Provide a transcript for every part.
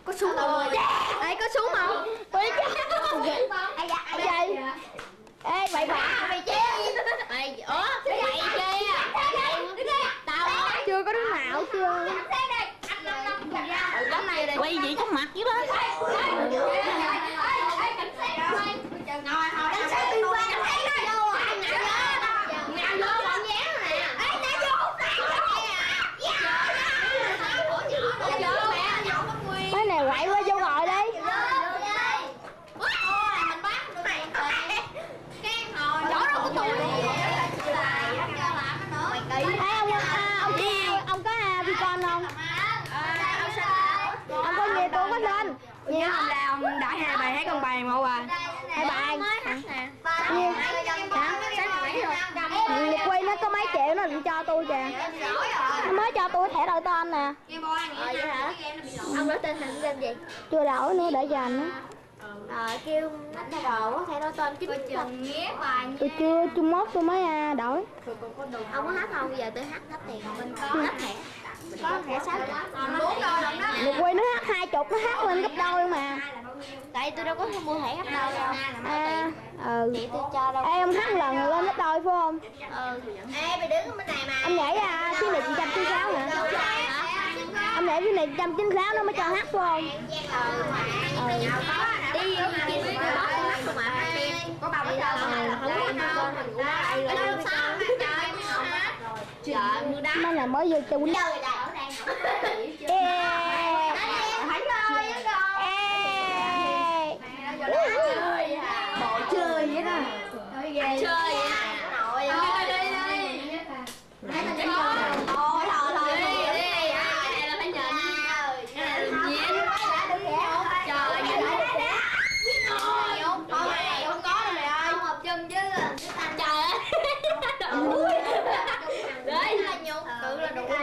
Có súng không? Ê, có súng không? Ê, mày bả mày chứ. Mày mày kia. Tao chưa có đứa nào chưa. Quay gì trong mặt chứ đó. Mấy này quậy quá vô ngồi đi. Ông có Vicon không? Ông có nhiều tôi có lên. Nhớ hôm nay ông đãi 2 bài hát con bài một à. 2 bài. Nhật Quy nó có mấy triệu nó định cho tôi kìa. Nó mới cho tôi thẻ đổi tên nè. Vậy hả? Ông đổi tên thành tên gì? Chưa đổi nữa để dành nữa. Kêu nó thay đồ thẻ đổi tên chứ chừng nghé bài. Tôi chưa, chung mốt tôi mới đổi. Ông có hát không? Bây giờ tôi hát hết tiền mình có hết thẻ. Có thẻ 6 Nhật Quy nó hát 20 nó hát lên gấp đôi mà. Tại tôi đâu có mua thẻ gấp đôi đâu. Vậy tôi cho đâu. Ê ông hát lần lên gấp đôi phải không? Ê mày đứng ở bên này mà. Ông nhảy phiên này 196 nè. Ông nhảy phiên này 196 nó mới cho hát phải không? Đi kia có bao nhiêu đâu mà không có mình cũng lại rồi. Trời mưa đá. Mấy này mới vô chơi quýnh. Bộ chơi vậy đó. Chơi vậy nội ơi.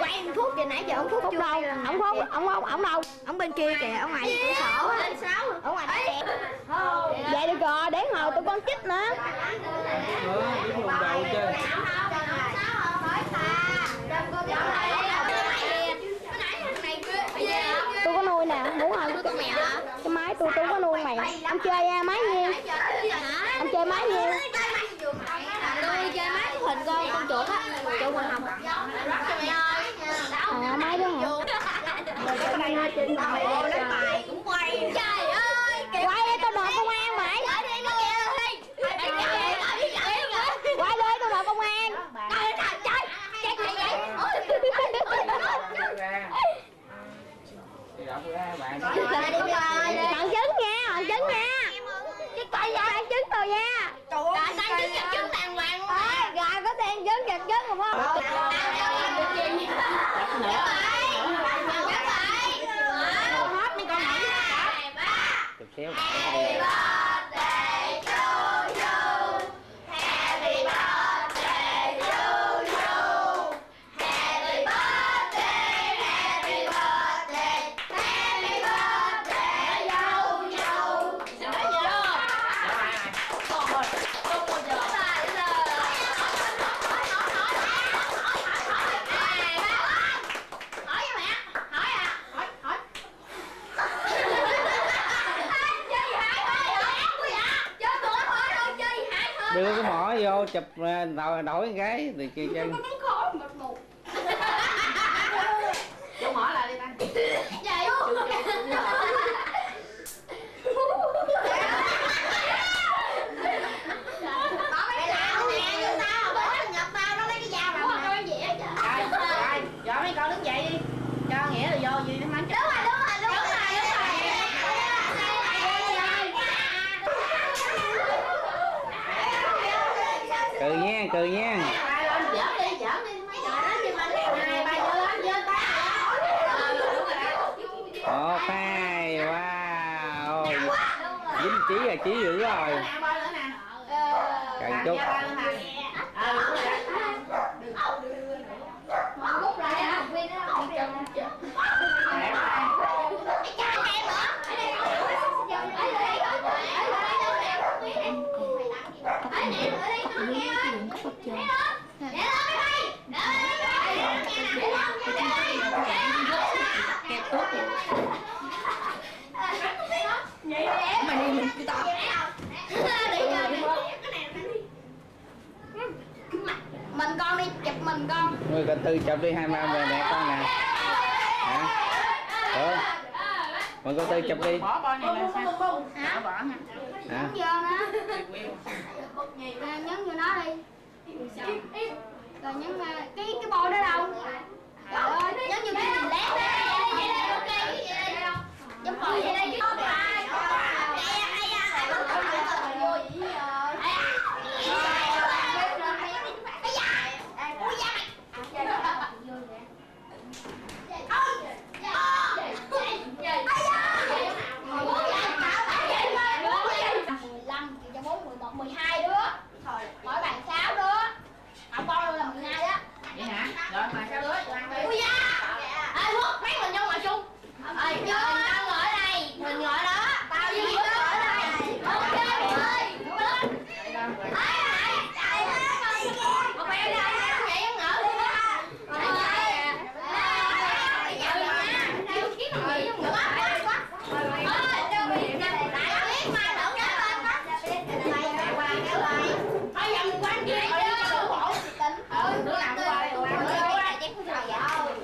Quay phút kìa nãy giờ ông phút chưa đâu, ông đâu? ông bên kia kìa, ông ngoài cửa sổ á, ở ngoài đó. Vậy được rồi, để hồi tụi con chích nữa. Tôi có nuôi nè, muốn không? Cái máy tôi có nuôi mày. Ông chơi máy nhiêu? Ông chơi máy nhiêu? Tôi chơi máy hình con chuột á, chuột màu hồng. Máy đó hả? Bài cũng quay. Trời ơi, quay đi tôi mời công an mày. Quay đi tôi mời công an. Bằng chứng nha, bằng chứng nha. Bằng chứng rồi nha. Tăng chứng đàng hoàng luôn. Gà có tiền chứng vật chứng không? Chụp xéo. Đưa cái mỏ vô chụp đổi cái thì kia chân. Vô mỏ lại đi ta. Giờ mấy con đứng dậy đi. Cho Nghĩa là vô gì nó mắng. Đúng rồi. Cừ nha. Một hai wow. dính chí rồi, chí dữ rồi. Nữa nè, bơi nữa nè. Càng chút. Rút lại á, Viên á. Mình con đi, chụp mình con. Người con Tư chụp đi, hai ba về mẹ con nè. Hả? Ủa? Mình con Tư chụp đi. Bỏ bơi này là sao? Bỏ nha. Hả? Nhấn vô nó. Nhấn vô nó đi. Rồi nhấn cái bôi đó đâu? Trời ơi, nhấn vô cái mình lát đó. Chấm bôi vậy đây chứ. Mỗi bạn 6 đứa. Học con luôn là 12 đó. Vậy hả? Rồi mà sao đứa cho ăn đi. Ui da. Ê Quốc, mấy mình vô ngồi chung. Mình ngồi ở đây, mình ngồi đó. Tao với Quốc ngồi ở đây. Ok mọi người. Một bạn ra vậy không ngỡ luôn á.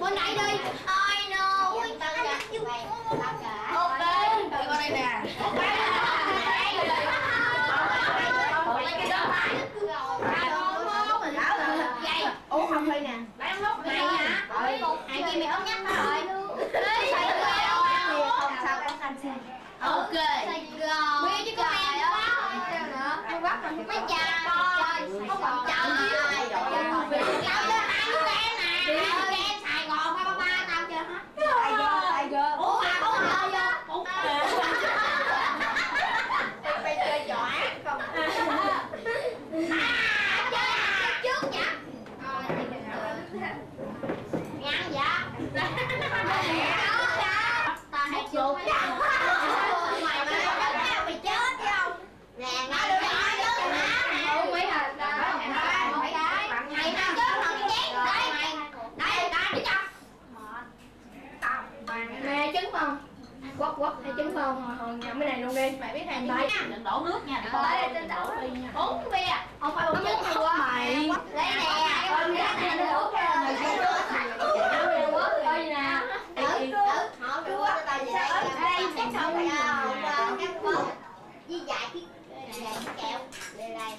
Bên này đi. Ai no. Ok. Đi qua đây nè. Uống không đi nè. Lấy ống hút này hả? Ai kia mày ống nhắc nó rồi. Ok. Bây chứ có em quá. Tôi bắt rồi mấy cha. Không còn chồng gì. Tao cho hai đứa em nè. Hai đứa em Sài Gòn ba ba tao chưa hết. Ủa mà có ngờ vô. Mày chơi trò ác không? Chơi trước nhá. Ngăn dạ. Tao hay chuột. Mày chết đi không? Nè, nói được nói chứ hả? Ủa mấy hả? Mày ăn chứ mà cái chén đây mày. Đây ta đi cho. Nè trứng không? Quất hay trứng không? Hồi nhậm cái này luôn đi. Mày biết thèm tay đừng đổ nước nha. Tới trên đổ đi nha. Uống bia. Không phải uống trứng không mày. Lấy nè. Con cái này nó uống ra rồi. Ơi nè. Họ đưa cho tao về đây. Đây chắc không phải Các con với vài cái kẹo đây đây.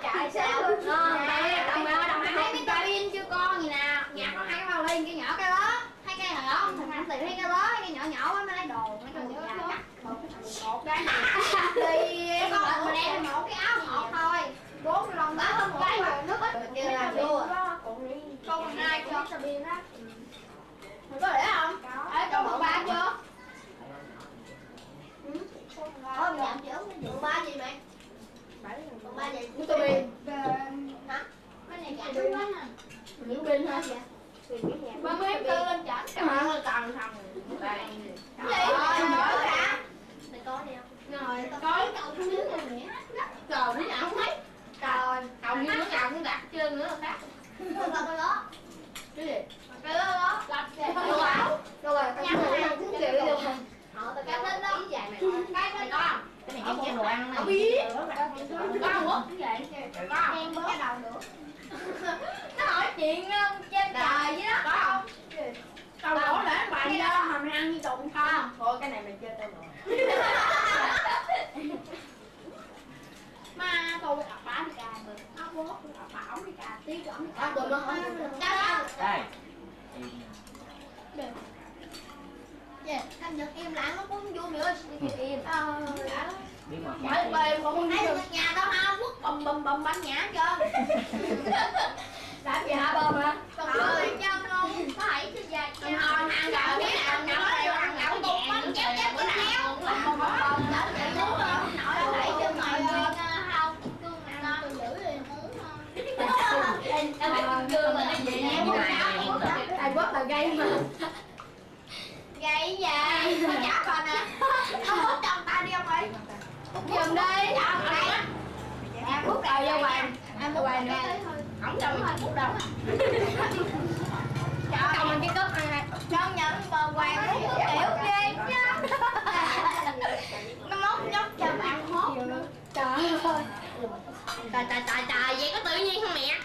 Trời sao luôn. Đồng hai cái cabin chưa con gì nè. Nhà có hai cái bao ly, cái nhỏ cái đó. Hai cây hồi đó ông thằng ăn tiền hai cái đó, hai cây nhỏ nhỏ quá mới lấy đồ, mấy con già cắt. Một cái này. Thì con mình đem một cái áo một thôi. 4 lon đó không cái mà nước ít. Chưa làm đua. Con còn hai cho cabin đó. Mày có để không? Ê con một ba chưa? Có giảm chứ. Con ba gì mày? Con ba gì? Của tôi pin. Hả? Cái này giảm đúng quá nè. Những pin hả vậy? Ba mươi tư lên chảnh. Cái mà nó cần xong rồi. Đây. Gì? Mở ra. Mày có đi không? Rồi, coi cậu xuống dưới này nè. Trời, đứa nào không thấy. Trời, hầu như đứa nào cũng đặt chưa nữa là khác. Con có cái đó. Cái gì? Cái đó lập kìa. Đâu áo. Đâu rồi? Nhắm rồi, cũng chịu luôn. Họ tao Cái tên đó. dài mày. Cái mày có không? Cái này em đồ ăn này. Biết. Có không Quốc? Cái vậy? Có không? Em có cái đầu nữa. Nó hỏi chuyện trên trời với đó. Có không? Tao đổ để bài ra mà mày ăn như tụng không? Thôi cái này mày chơi tao rồi. Mà tôi ập bả đi cà bự. Áo bố, ập bả ổng đi cà tí ổng đi cà. Tụi nó hỏi. Đây. Dạ, anh Nhật im lặng nó cũng vui nữa. Im. Biết mà. Bởi vì không Thấy thấy được nhà tao hao Quốc bầm bánh nhã cho. làm gì hả bơm hả? Còn đưa cho con có 7 cái dài. Ăn gạo biết ăn gạo đây ăn gạo vàng. đây con trả con nè. Không hút trong tay đi ông ơi. Hút giùm đi. Chọn đây. Em hút rồi vô bàn. Em vô bàn nữa. Không cho mình hút đâu. Cho mình cái cốc này. Cho nhận bờ hoàng hút kiểu ghê chứ. Nó móc nhóc cho bạn hốt. Trời ơi. Trời, vậy có tự nhiên không mẹ?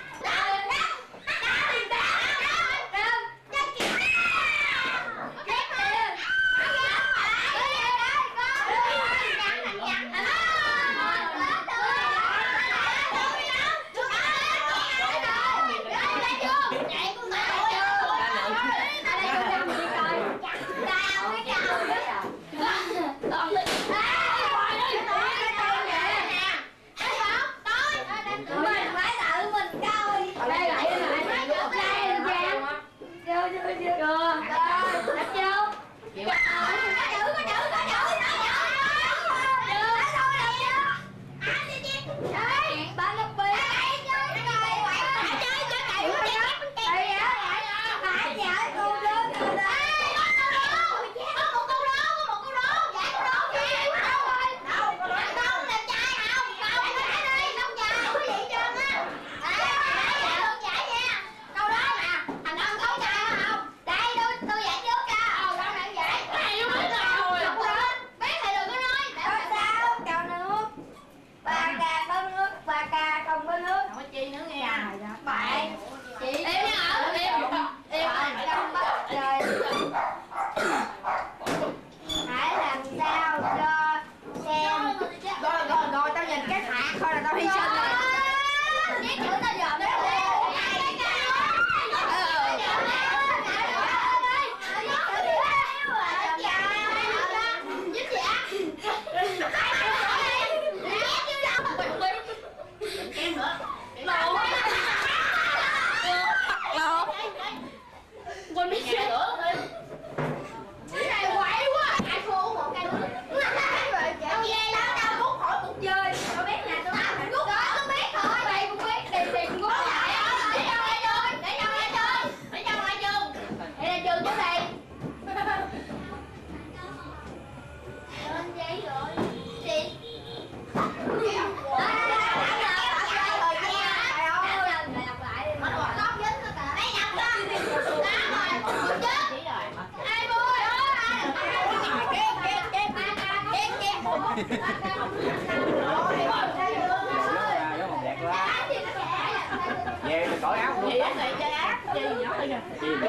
Về thì cởi áo Chị ác này chơi ác. Chị nhỏ thôi kìa.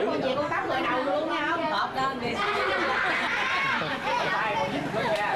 Con về con cắm người đầu luôn nha không? Hợp lên đi. tay còn dính nữa nha.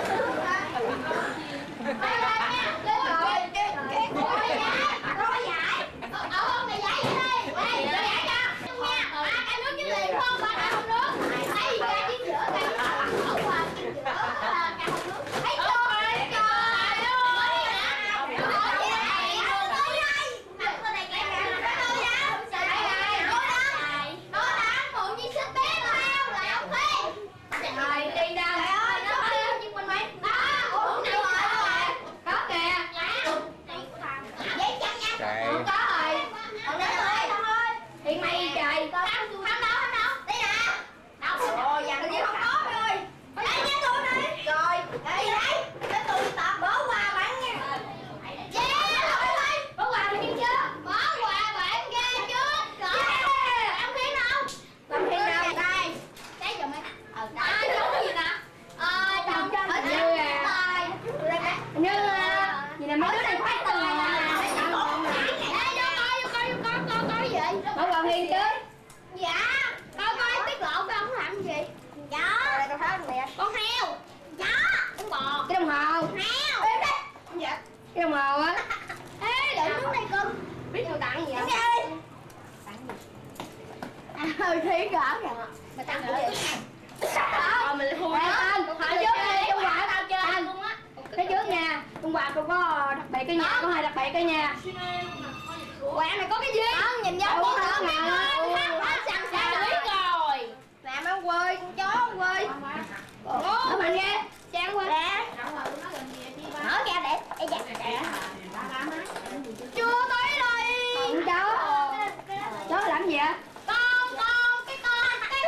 Cái đồng hồ á. Ê, đợi nước này cưng. Biết tôi tặng gì không? Thi cỡ kìa. Mày tặng cái gì? Mình thua. Anh, trước đi, Trung Hoa tao chơi anh luôn á. Cái trước nha, Trung Hoa tôi có đặc biệt cái nhà, có hai đặc biệt cái nhà. Quà này có cái gì? Không, nhìn nhau con nữa mà. Biết rồi. Làm ăn quơi, con chó con quơi. Nó mạnh ghê. Trang qua. Mở ra để. Chưa tới đây. Con chó. Chó làm gì vậy? Con cái con. Con.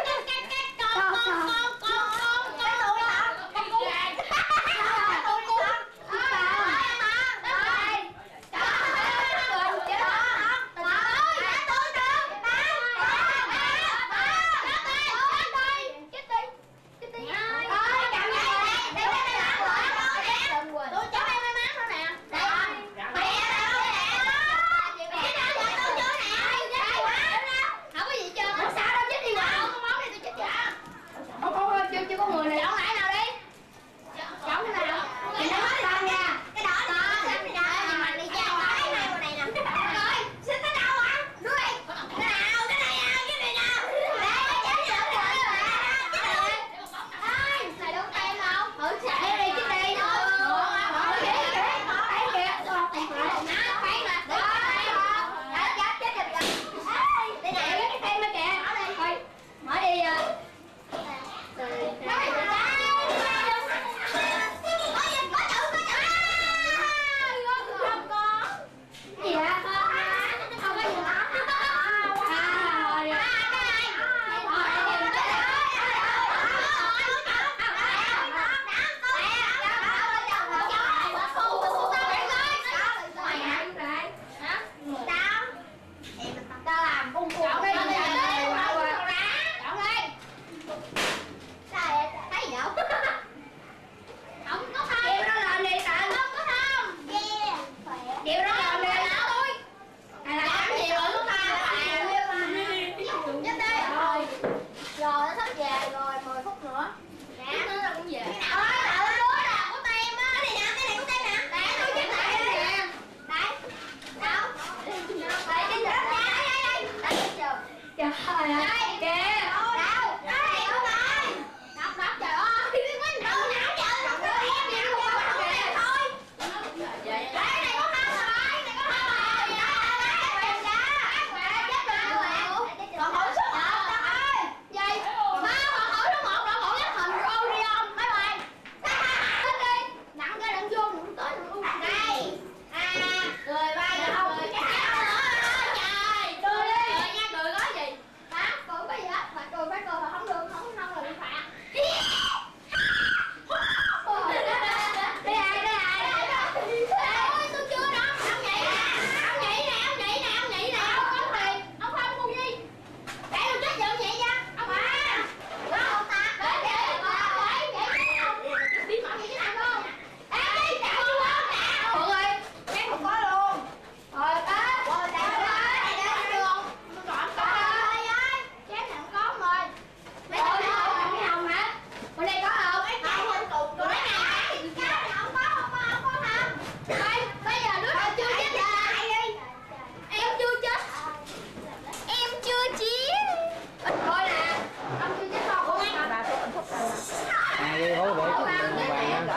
để cái vàng đó.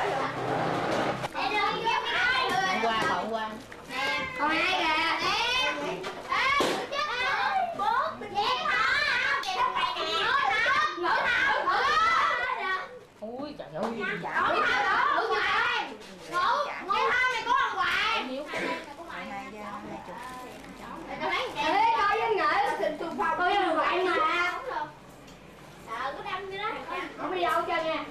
Hôm qua còn hôm qua. Còn ai kìa. Ui trời ơi. Không đi đâu cho nha.